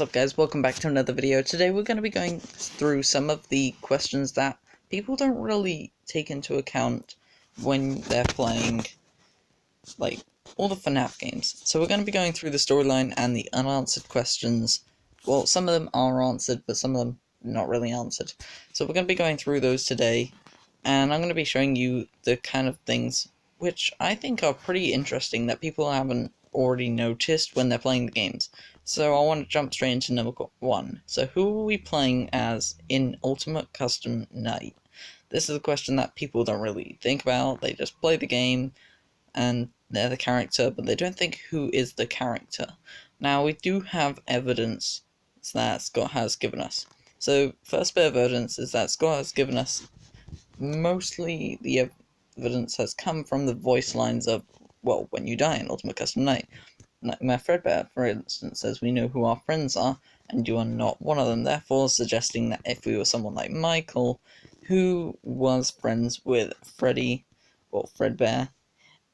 What's up guys, welcome back to another video. Today we're going to be going through some of the questions that people don't really take into account when they're playing, like, all the Fnaf games. So we're going to be going through the storyline and the unanswered questions. Well, some of them are answered, but some of them not really answered. So we're going to be going through those today, and I'm going to be showing you the kind of things which I think are pretty interesting that people haven't already noticed when they're playing the games. So I want to jump straight into number 1. So who are we playing as in Ultimate Custom Night? This is a question that people don't really think about. They just play the game and they're the character, but they don't think who is the character. Now we do have evidence that Scott has given us. So first bit of evidence is that Scott has given us mostly the evidence has come from the voice lines of, well, when you die in Ultimate Custom Night. Nightmare Fredbear, for instance, says we know who our friends are, and you are not one of them, therefore suggesting that if we were someone like Michael, who was friends with Freddy, or Fredbear,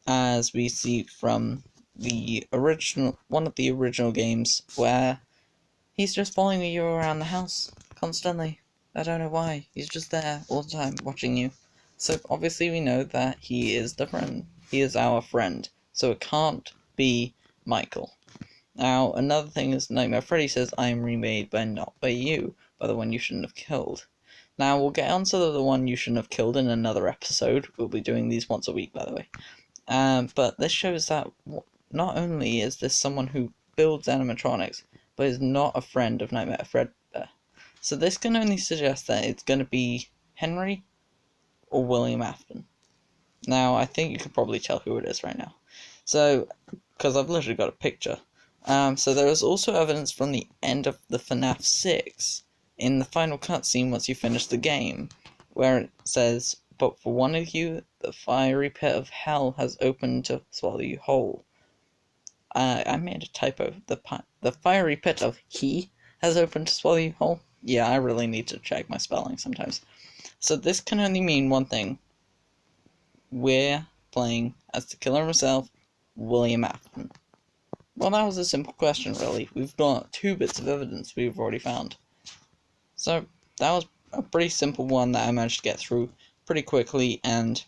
as we see from the one of the original games, where he's just following you around the house, constantly. I don't know why, he's just there all the time, watching you. So obviously we know that he is the friend, he is our friend, so it can't be Michael. Now, another thing is Nightmare Freddy says, I am remade, but not by you, by the one you shouldn't have killed. Now, we'll get onto the one you shouldn't have killed in another episode. We'll be doing these once a week, by the way. But this shows that not only is this someone who builds animatronics, but is not a friend of Nightmare Fredbear. So this can only suggest that it's going to be Henry or William Afton. Now, I think you can probably tell who it is right now. So, because I've literally got a picture. So there is also evidence from the end of the Fnaf 6, in the final cutscene once you finish the game, where it says, but for one of you, the fiery pit of hell has opened to swallow you whole. I made a typo. The fiery pit of he has opened to swallow you whole? Yeah, I really need to check my spelling sometimes. So this can only mean one thing. We're playing as the killer himself, William Afton. Well, that was a simple question, really. We've got 2 bits of evidence we've already found. So, that was a pretty simple one that I managed to get through pretty quickly, and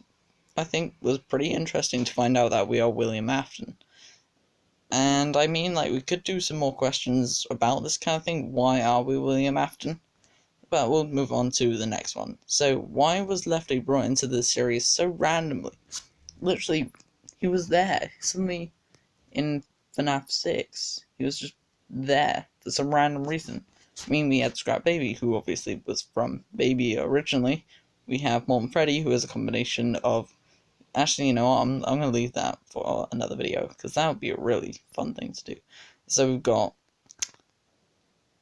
I think was pretty interesting to find out that we are William Afton. And I mean, like, we could do some more questions about this kind of thing. Why are we William Afton? But we'll move on to the next one. So, why was Lefty brought into this series so randomly? Literally, he was there. Suddenly, in Fnaf 6, he was just there for some random reason. I mean, we had Scrap Baby, who obviously was from Baby originally. We have Molten Freddy, who is a combination of... Actually, you know what, I'm going to leave that for another video, because that would be a really fun thing to do. So we've got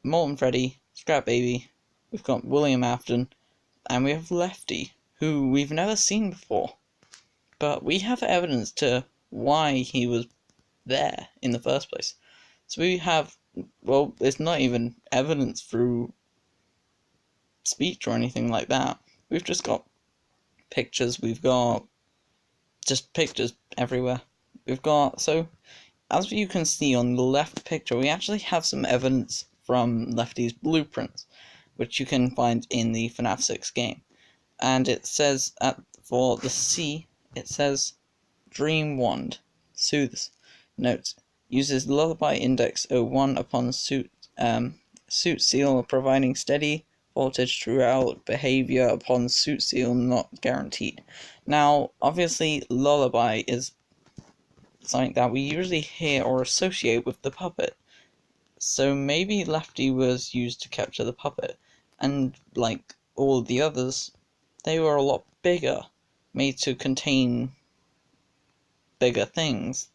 Molten Freddy, Scrap Baby, we've got William Afton, and we have Lefty, who we've never seen before. But we have evidence to why he was there in the first place. So we have, well, it's not even evidence through speech or anything like that. We've just got pictures, we've got just pictures everywhere. We've got, so, as you can see on the left picture, we actually have some evidence from Lefty's blueprints, which you can find in the Fnaf 6 game. And it says, for the C, it says, Dream Wand, soothes. Note, uses Lullaby Index 01 upon suit seal, providing steady voltage throughout behavior upon suit seal not guaranteed. Now, obviously, Lullaby is something that we usually hear or associate with the puppet. So maybe Lefty was used to capture the puppet, and like all the others, they were a lot bigger, made to contain bigger things,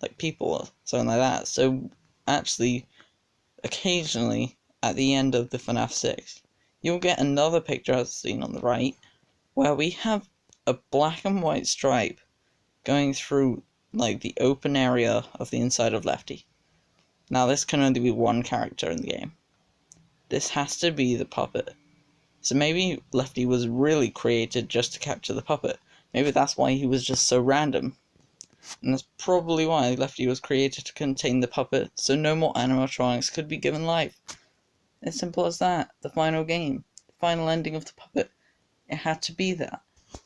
like people or something like that. So actually, occasionally, at the end of the Fnaf 6, you'll get another picture as seen on the right, where we have a black and white stripe going through like the open area of the inside of Lefty. Now this can only be one character in the game. This has to be the puppet. So maybe Lefty was really created just to capture the puppet. Maybe that's why he was just so random. and that's probably why Lefty was created to contain the puppet, so no more animatronics could be given life. As simple as that. The final game, the final ending of the puppet, it had to be that.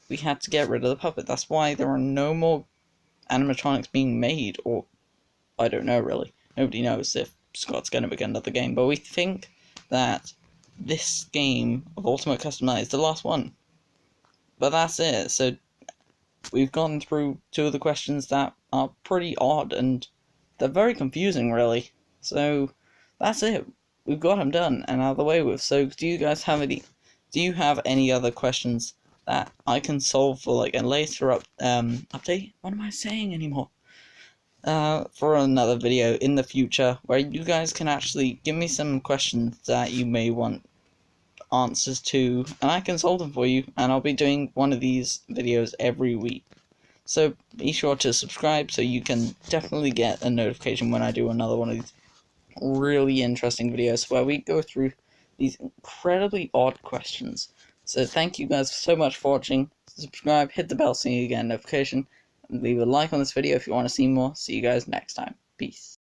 We had to get rid of the puppet. That's why there are no more animatronics being made, or I don't know really. Nobody knows if Scott's going to make another game, but we think that this game of Ultimate Custom Night is the last one. But that's it. So we've gone through 2 of the questions that are pretty odd and they're very confusing, really. So that's it. We've got them done and out of the way with. So do you guys have any? Do you have any other questions that I can solve for like a later update? What am I saying anymore? For another video in the future where you guys can actually give me some questions that you may want answers to, and I can solve them for you, and I'll be doing one of these videos every week. So be sure to subscribe so you can definitely get a notification when I do another one of these really interesting videos where we go through these incredibly odd questions. So thank you guys so much for watching. Subscribe, hit the bell so you get a notification, and leave a like on this video if you want to see more. See you guys next time. Peace.